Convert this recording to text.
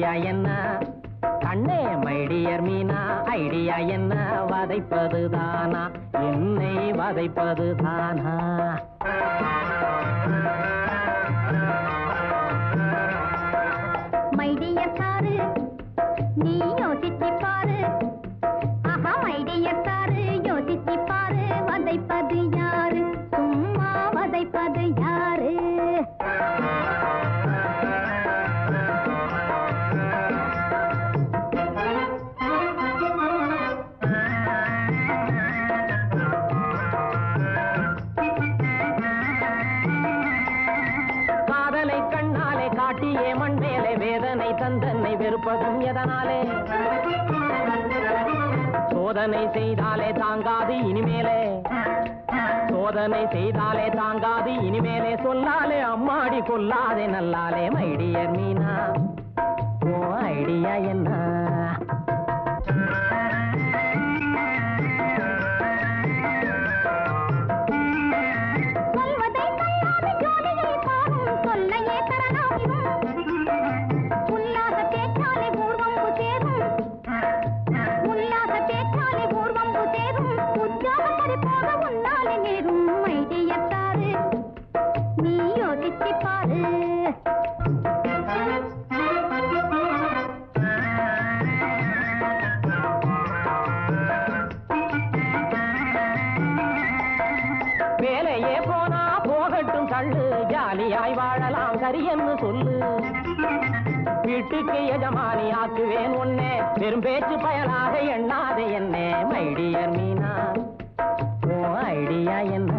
idea என்ன கண்ணே my dear Meena idea என்ன வதைப்பது தானா என்னை வதைப்பது தானா மைடியர் சாரு நீ யோசிச்சு பாரு ஆஹா மைடியர் சாரு யோசிச்சு பாரு வதைப்பது யாரு சும்மா வதைப்பது யாரு காதலை கண்ணாலே காட்டியே மண் மேலே வேதனை தந்தன்னை வெறுப்பதும் எதனாலே சோதனை செய்தாலே தாங்காது இனிமேலே சோதனை செய்தாலே தாங்காது இனிமேலே சொல்லாலே அம்மாடி கொல்லாதே நல்லாலே மைடியர் மீனா ஓ ஐடியா என்ன வேலையே போனா போகட்டும் தள்ளு ஜாலியாய் வாழலாம் சரியென்னு சொல்லு வீட்டுக்கு எஜமானி ஆக்குவேன் ஒன்னே வெறும் பேச்சு பயலாக எண்ணாதே என்னே மைடியர் மீனா ஓ ஐடியா என்ன